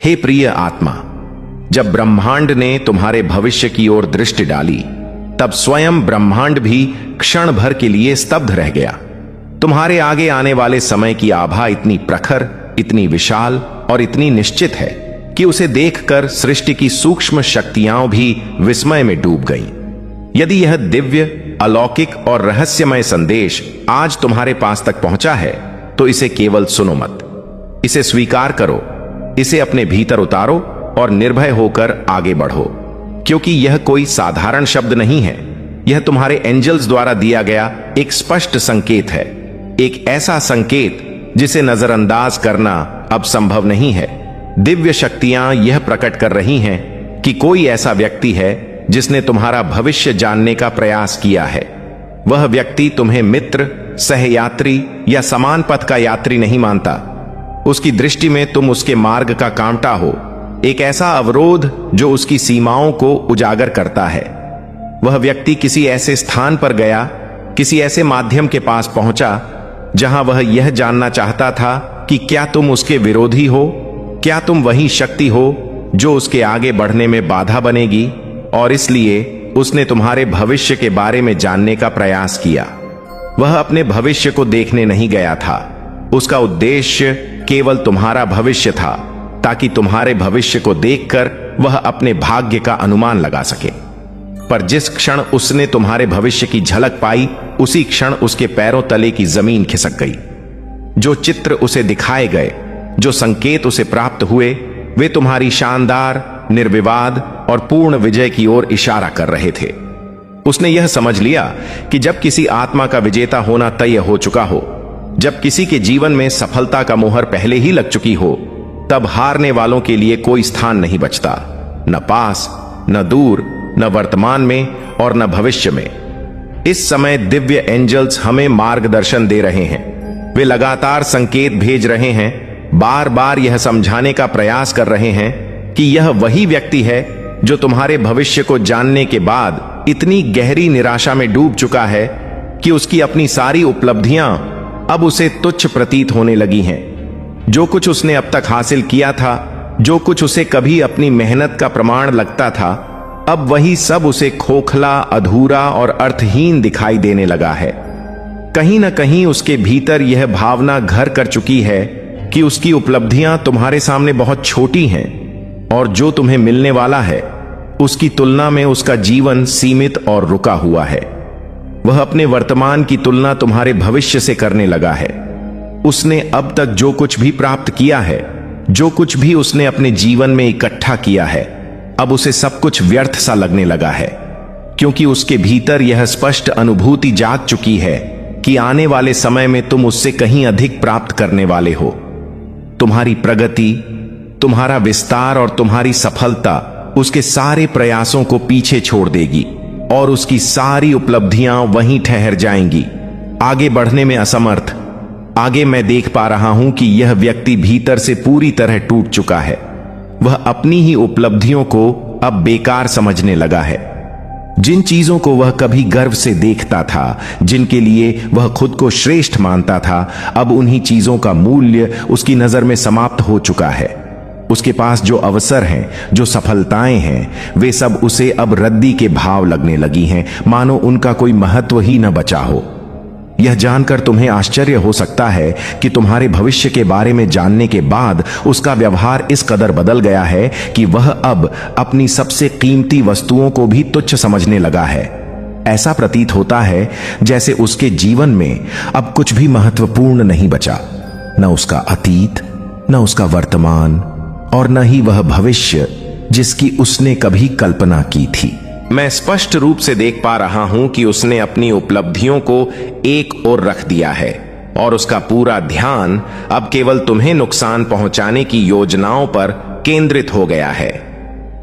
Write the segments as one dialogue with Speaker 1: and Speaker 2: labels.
Speaker 1: हे प्रिय आत्मा, जब ब्रह्मांड ने तुम्हारे भविष्य की ओर दृष्टि डाली, तब स्वयं ब्रह्मांड भी क्षण भर के लिए स्तब्ध रह गया। तुम्हारे आगे आने वाले समय की आभा इतनी प्रखर, इतनी विशाल और इतनी निश्चित है कि उसे देखकर सृष्टि की सूक्ष्म शक्तियां भी विस्मय में डूब गईं। यदि यह दिव्य, अलौकिक और रहस्यमय संदेश आज तुम्हारे पास तक पहुंचा है, तो इसे केवल सुनो मत, इसे स्वीकार करो, इसे अपने भीतर उतारो और निर्भय होकर आगे बढ़ो, क्योंकि यह कोई साधारण शब्द नहीं है। यह तुम्हारे एंजल्स द्वारा दिया गया एक स्पष्ट संकेत है, एक ऐसा संकेत जिसे नजरअंदाज करना अब संभव नहीं है। दिव्य शक्तियां यह प्रकट कर रही हैं कि कोई ऐसा व्यक्ति है जिसने तुम्हारा भविष्य जानने का प्रयास किया है। वह व्यक्ति तुम्हें मित्र, सहयात्री या समान पथ का यात्री नहीं मानता। उसकी दृष्टि में तुम उसके मार्ग का कांटा हो, एक ऐसा अवरोध जो उसकी सीमाओं को उजागर करता है। वह व्यक्ति किसी ऐसे स्थान पर गया, किसी ऐसे माध्यम के पास पहुंचा जहां वह यह जानना चाहता था कि क्या तुम उसके विरोधी हो, क्या तुम वही शक्ति हो जो उसके आगे बढ़ने में बाधा बनेगी, और इसलिए उसने तुम्हारे भविष्य के बारे में जानने का प्रयास किया। वह अपने भविष्य को देखने नहीं गया था, उसका उद्देश्य केवल तुम्हारा भविष्य था, ताकि तुम्हारे भविष्य को देखकर वह अपने भाग्य का अनुमान लगा सके। पर जिस क्षण उसने तुम्हारे भविष्य की झलक पाई, उसी क्षण उसके पैरों तले की जमीन खिसक गई। जो चित्र उसे दिखाए गए, जो संकेत उसे प्राप्त हुए, वे तुम्हारी शानदार, निर्विवाद और पूर्ण विजय की ओर इशारा कर रहे थे। उसने यह समझ लिया कि जब किसी आत्मा का विजेता होना तय हो चुका हो, जब किसी के जीवन में सफलता का मोहर पहले ही लग चुकी हो, तब हारने वालों के लिए कोई स्थान नहीं बचता, न पास, न दूर, न वर्तमान में और न भविष्य में। इस समय दिव्य एंजल्स हमें मार्गदर्शन दे रहे हैं। वे लगातार संकेत भेज रहे हैं, बार बार यह समझाने का प्रयास कर रहे हैं कि यह वही व्यक्ति है जो तुम्हारे भविष्य को जानने के बाद इतनी गहरी निराशा में डूब चुका है कि उसकी अपनी सारी उपलब्धियां अब उसे तुच्छ प्रतीत होने लगी हैं। जो कुछ उसने अब तक हासिल किया था, जो कुछ उसे कभी अपनी मेहनत का प्रमाण लगता था, अब वही सब उसे खोखला, अधूरा और अर्थहीन दिखाई देने लगा है। कहीं न कहीं उसके भीतर यह भावना घर कर चुकी है कि उसकी उपलब्धियां तुम्हारे सामने बहुत छोटी हैं और जो तुम्हें मिलने वाला है उसकी तुलना में उसका जीवन सीमित और रुका हुआ है। वह अपने वर्तमान की तुलना तुम्हारे भविष्य से करने लगा है। उसने अब तक जो कुछ भी प्राप्त किया है, जो कुछ भी उसने अपने जीवन में इकट्ठा किया है, अब उसे सब कुछ व्यर्थ सा लगने लगा है, क्योंकि उसके भीतर यह स्पष्ट अनुभूति जाग चुकी है कि आने वाले समय में तुम उससे कहीं अधिक प्राप्त करने वाले हो। तुम्हारी प्रगति, तुम्हारा विस्तार और तुम्हारी सफलता उसके सारे प्रयासों को पीछे छोड़ देगी और उसकी सारी उपलब्धियां वहीं ठहर जाएंगी, आगे बढ़ने में असमर्थ। आगे मैं देख पा रहा हूं कि यह व्यक्ति भीतर से पूरी तरह टूट चुका है। वह अपनी ही उपलब्धियों को अब बेकार समझने लगा है। जिन चीजों को वह कभी गर्व से देखता था, जिनके लिए वह खुद को श्रेष्ठ मानता था, अब उन्हीं चीजों का मूल्य उसकी नजर में समाप्त हो चुका है। उसके पास जो अवसर हैं, जो सफलताएं हैं, वे सब उसे अब रद्दी के भाव लगने लगी हैं, मानो उनका कोई महत्व ही न बचा हो। यह जानकर तुम्हें आश्चर्य हो सकता है कि तुम्हारे भविष्य के बारे में जानने के बाद उसका व्यवहार इस कदर बदल गया है कि वह अब अपनी सबसे कीमती वस्तुओं को भी तुच्छ समझने लगा है। ऐसा प्रतीत होता है जैसे उसके जीवन में अब कुछ भी महत्वपूर्ण नहीं बचा, न उसका अतीत, न उसका वर्तमान और न ही वह भविष्य जिसकी उसने कभी कल्पना की थी। मैं स्पष्ट रूप से देख पा रहा हूं कि उसने अपनी उपलब्धियों को एक ओर रख दिया है और उसका पूरा ध्यान अब केवल तुम्हें नुकसान पहुंचाने की योजनाओं पर केंद्रित हो गया है।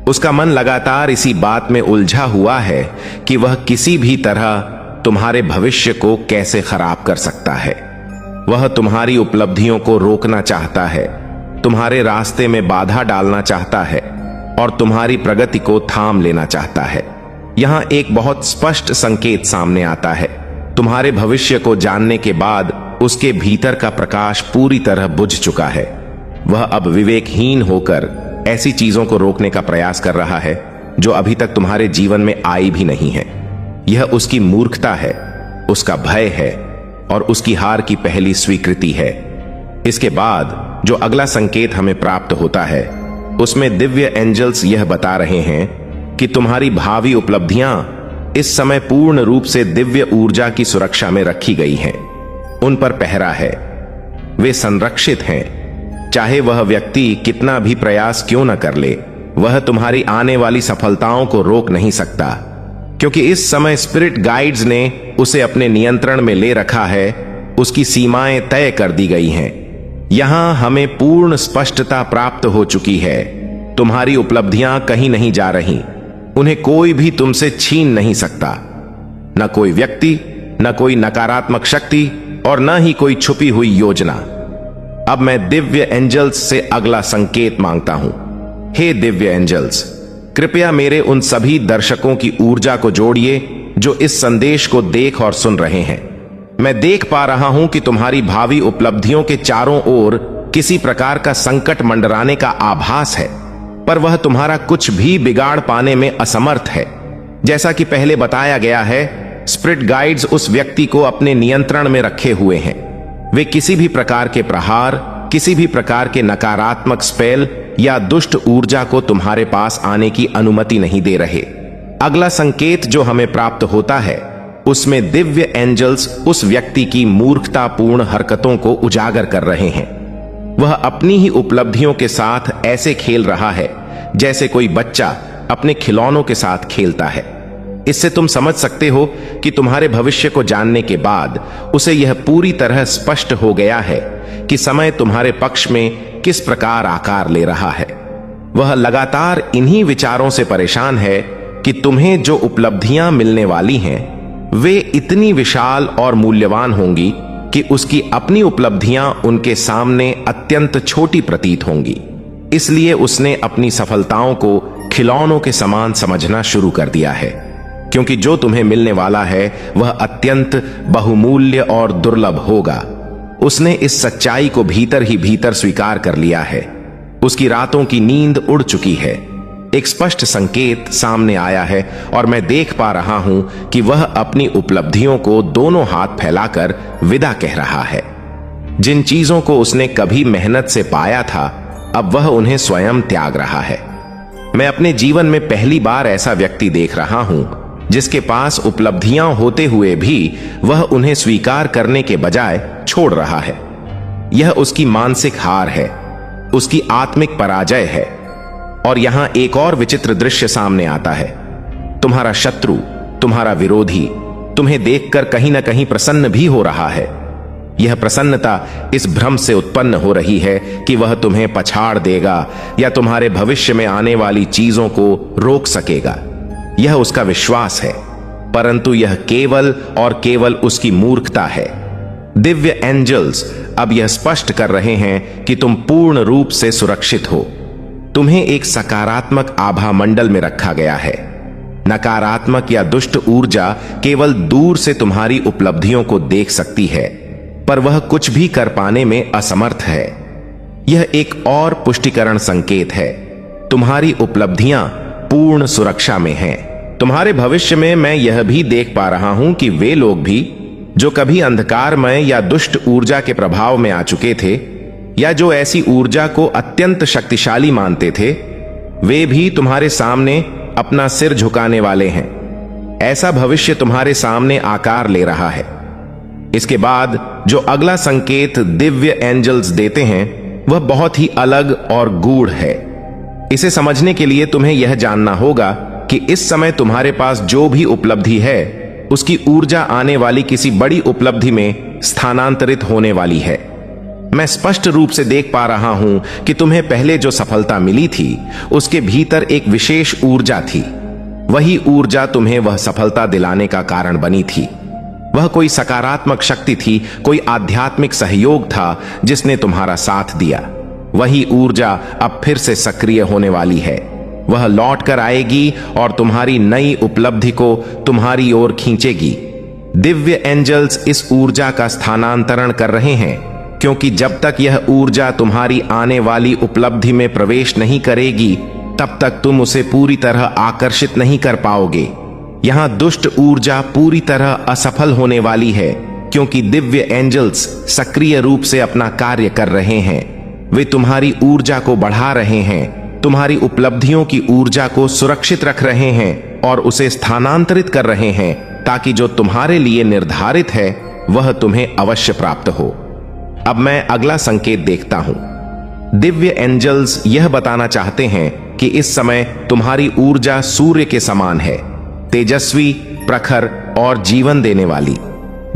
Speaker 1: उसका मन लगातार इसी बात में उलझा हुआ है कि वह किसी भी तरह तुम्हारे भविष्य को कैसे खराब कर सकता है। वह तुम्हारी उपलब्धियों को रोकना चाहता है, तुम्हारे रास्ते में बाधा डालना चाहता है और तुम्हारी प्रगति को थाम लेना चाहता है। यहां एक बहुत स्पष्ट संकेत सामने आता है। तुम्हारे भविष्य को जानने के बाद उसके भीतर का प्रकाश पूरी तरह बुझ चुका है। वह अब विवेकहीन होकर ऐसी चीजों को रोकने का प्रयास कर रहा है जो अभी तक तुम्हारे जीवन में आई भी नहीं है। यह उसकी मूर्खता है, उसका भय है और उसकी हार की पहली स्वीकृति है। इसके बाद जो अगला संकेत हमें प्राप्त होता है उसमें दिव्य एंजल्स यह बता रहे हैं कि तुम्हारी भावी उपलब्धियां इस समय पूर्ण रूप से दिव्य ऊर्जा की सुरक्षा में रखी गई हैं। उन पर पहरा है, वे संरक्षित हैं। चाहे वह व्यक्ति कितना भी प्रयास क्यों न कर ले, वह तुम्हारी आने वाली सफलताओं को रोक नहीं सकता, क्योंकि इस समय स्पिरिट गाइड्स ने उसे अपने नियंत्रण में ले रखा है। उसकी सीमाएं तय कर दी गई हैं। यहां हमें पूर्ण स्पष्टता प्राप्त हो चुकी है। तुम्हारी उपलब्धियां कहीं नहीं जा रही, उन्हें कोई भी तुमसे छीन नहीं सकता। न कोई व्यक्ति, न कोई नकारात्मक शक्ति और न ही कोई छुपी हुई योजना। अब मैं दिव्य एंजल्स से अगला संकेत मांगता हूं। हे दिव्य एंजल्स, कृपया मेरे उन सभी दर्शकों की ऊर्जा को जोड़िए जो इस संदेश को देख और सुन रहे हैं। मैं देख पा रहा हूं कि तुम्हारी भावी उपलब्धियों के चारों ओर किसी प्रकार का संकट मंडराने का आभास है, पर वह तुम्हारा कुछ भी बिगाड़ पाने में असमर्थ है। जैसा कि पहले बताया गया है, स्पिरिट गाइड्स उस व्यक्ति को अपने नियंत्रण में रखे हुए हैं। वे किसी भी प्रकार के प्रहार, किसी भी प्रकार के नकारात्मक स्पेल या दुष्ट ऊर्जा को तुम्हारे पास आने की अनुमति नहीं दे रहे। अगला संकेत जो हमें प्राप्त होता है उसमें दिव्य एंजल्स उस व्यक्ति की मूर्खतापूर्ण हरकतों को उजागर कर रहे हैं। वह अपनी ही उपलब्धियों के साथ ऐसे खेल रहा है जैसे कोई बच्चा अपने खिलौनों के साथ खेलता है। इससे तुम समझ सकते हो कि तुम्हारे भविष्य को जानने के बाद उसे यह पूरी तरह स्पष्ट हो गया है कि समय तुम्हारे पक्ष में किस प्रकार आकार ले रहा है। वह लगातार इन्हीं विचारों से परेशान है कि तुम्हें जो उपलब्धियां मिलने वाली हैं वे इतनी विशाल और मूल्यवान होंगी कि उसकी अपनी उपलब्धियां उनके सामने अत्यंत छोटी प्रतीत होंगी। इसलिए उसने अपनी सफलताओं को खिलौनों के समान समझना शुरू कर दिया है, क्योंकि जो तुम्हें मिलने वाला है वह अत्यंत बहुमूल्य और दुर्लभ होगा। उसने इस सच्चाई को भीतर ही भीतर स्वीकार कर लिया है। उसकी रातों की नींद उड़ चुकी है। एक स्पष्ट संकेत सामने आया है और मैं देख पा रहा हूं कि वह अपनी उपलब्धियों को दोनों हाथ फैलाकर विदा कह रहा है। जिन चीजों को उसने कभी मेहनत से पाया था, अब वह उन्हें स्वयं त्याग रहा है। मैं अपने जीवन में पहली बार ऐसा व्यक्ति देख रहा हूं जिसके पास उपलब्धियां होते हुए भी वह उन्हें स्वीकार करने के बजाय छोड़ रहा है। यह उसकी मानसिक हार है, उसकी आत्मिक पराजय है। और यहां एक और विचित्र दृश्य सामने आता है। तुम्हारा शत्रु, तुम्हारा विरोधी तुम्हें देखकर कहीं ना कहीं प्रसन्न भी हो रहा है। यह प्रसन्नता इस भ्रम से उत्पन्न हो रही है कि वह तुम्हें पछाड़ देगा या तुम्हारे भविष्य में आने वाली चीजों को रोक सकेगा। यह उसका विश्वास है, परंतु यह केवल और केवल उसकी मूर्खता है। दिव्य एंजल्स अब यह स्पष्ट कर रहे हैं कि तुम पूर्ण रूप से सुरक्षित हो। तुम्हें एक सकारात्मक आभा मंडल में रखा गया है। नकारात्मक या दुष्ट ऊर्जा केवल दूर से तुम्हारी उपलब्धियों को देख सकती है, पर वह कुछ भी कर पाने में असमर्थ है। यह एक और पुष्टिकरण संकेत है। तुम्हारी उपलब्धियां पूर्ण सुरक्षा में हैं। तुम्हारे भविष्य में मैं यह भी देख पा रहा हूं कि वे लोग भी जो कभी अंधकारमय या दुष्ट ऊर्जा के प्रभाव में आ चुके थे या जो ऐसी ऊर्जा को अत्यंत शक्तिशाली मानते थे, वे भी तुम्हारे सामने अपना सिर झुकाने वाले हैं। ऐसा भविष्य तुम्हारे सामने आकार ले रहा है। इसके बाद जो अगला संकेत दिव्य एंजल्स देते हैं वह बहुत ही अलग और गूढ़ है। इसे समझने के लिए तुम्हें यह जानना होगा कि इस समय तुम्हारे पास जो भी उपलब्धि है उसकी ऊर्जा आने वाली किसी बड़ी उपलब्धि में स्थानांतरित होने वाली है। मैं स्पष्ट रूप से देख पा रहा हूं कि तुम्हें पहले जो सफलता मिली थी उसके भीतर एक विशेष ऊर्जा थी। वही ऊर्जा तुम्हें वह सफलता दिलाने का कारण बनी थी। वह कोई सकारात्मक शक्ति थी, कोई आध्यात्मिक सहयोग था जिसने तुम्हारा साथ दिया। वही ऊर्जा अब फिर से सक्रिय होने वाली है। वह लौट कर आएगी और तुम्हारी नई उपलब्धि को तुम्हारी ओर खींचेगी। दिव्य एंजल्स इस ऊर्जा का स्थानांतरण कर रहे हैं क्योंकि जब तक यह ऊर्जा तुम्हारी आने वाली उपलब्धि में प्रवेश नहीं करेगी तब तक तुम उसे पूरी तरह आकर्षित नहीं कर पाओगे। यहां दुष्ट ऊर्जा पूरी तरह असफल होने वाली है, क्योंकि दिव्य एंजल्स सक्रिय रूप से अपना कार्य कर रहे हैं। वे तुम्हारी ऊर्जा को बढ़ा रहे हैं, तुम्हारी उपलब्धियों की ऊर्जा को सुरक्षित रख रहे हैं और उसे स्थानांतरित कर रहे हैं, ताकि जो तुम्हारे लिए निर्धारित है वह तुम्हें अवश्य प्राप्त हो। अब मैं अगला संकेत देखता हूं। दिव्य एंजल्स यह बताना चाहते हैं कि इस समय तुम्हारी ऊर्जा सूर्य के समान है, तेजस्वी, प्रखर और जीवन देने वाली,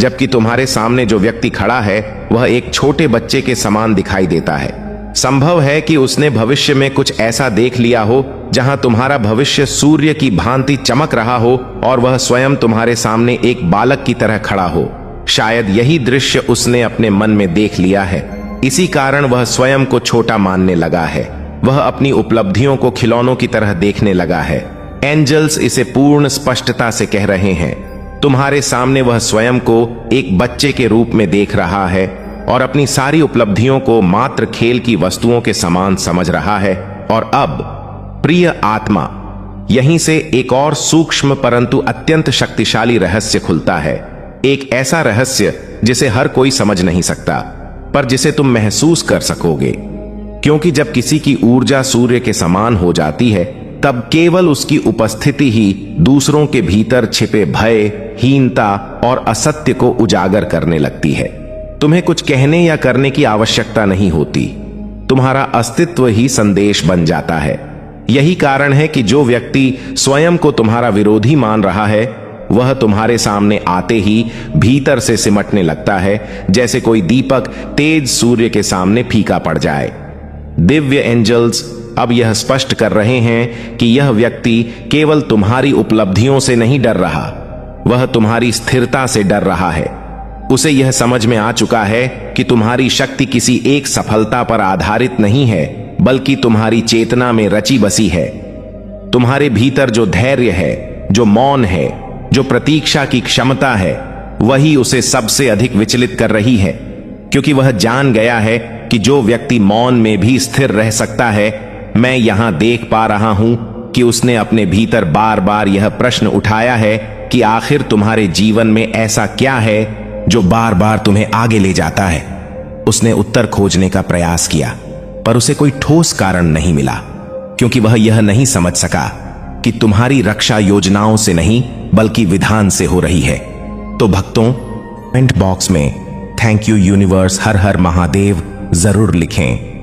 Speaker 1: जबकि तुम्हारे सामने जो व्यक्ति खड़ा है वह एक छोटे बच्चे के समान दिखाई देता है। संभव है कि उसने भविष्य में कुछ ऐसा देख लिया हो जहां तुम्हारा भविष्य सूर्य की भांति चमक रहा हो और वह स्वयं तुम्हारे सामने एक बालक की तरह खड़ा हो। शायद यही दृश्य उसने अपने मन में देख लिया है, इसी कारण वह स्वयं को छोटा मानने लगा है। वह अपनी उपलब्धियों को खिलौनों की तरह देखने लगा है। एंजल्स इसे पूर्ण स्पष्टता से कह रहे हैं। तुम्हारे सामने वह स्वयं को एक बच्चे के रूप में देख रहा है और अपनी सारी उपलब्धियों को मात्र खेल की वस्तुओं के समान समझ रहा है। और अब प्रिय आत्मा, यहीं से एक और सूक्ष्म परंतु अत्यंत शक्तिशाली रहस्य खुलता है। एक ऐसा रहस्य जिसे हर कोई समझ नहीं सकता, पर जिसे तुम महसूस कर सकोगे, क्योंकि जब किसी की ऊर्जा सूर्य के समान हो जाती है तब केवल उसकी उपस्थिति ही दूसरों के भीतर छिपे भय, हीनता और असत्य को उजागर करने लगती है। तुम्हें कुछ कहने या करने की आवश्यकता नहीं होती, तुम्हारा अस्तित्व ही संदेश बन जाता है। यही कारण है कि जो व्यक्ति स्वयं को तुम्हारा विरोधी मान रहा है वह तुम्हारे सामने आते ही भीतर से सिमटने लगता है, जैसे कोई दीपक तेज सूर्य के सामने फीका पड़ जाए। दिव्य एंजल्स अब यह स्पष्ट कर रहे हैं कि यह व्यक्ति केवल तुम्हारी उपलब्धियों से नहीं डर रहा, वह तुम्हारी स्थिरता से डर रहा है। उसे यह समझ में आ चुका है कि तुम्हारी शक्ति किसी एक सफलता पर आधारित नहीं है, बल्कि तुम्हारी चेतना में रची बसी है। तुम्हारे भीतर जो धैर्य है, जो मौन है, जो प्रतीक्षा की क्षमता है, वही उसे सबसे अधिक विचलित कर रही है, क्योंकि वह जान गया है कि जो व्यक्ति मौन में भी स्थिर रह सकता है, मैं यहां देख पा रहा हूं कि उसने अपने भीतर बार बार यह प्रश्न उठाया है कि आखिर तुम्हारे जीवन में ऐसा क्या है जो बार बार तुम्हें आगे ले जाता है। उसने उत्तर खोजने का प्रयास किया, पर उसे कोई ठोस कारण नहीं मिला, क्योंकि वह यह नहीं समझ सका कि तुम्हारी रक्षा योजनाओं से नहीं बल्कि विधान से हो रही है। तो भक्तों, कमेंट बॉक्स में थैंक यू यूनिवर्स, हर हर महादेव जरूर लिखें।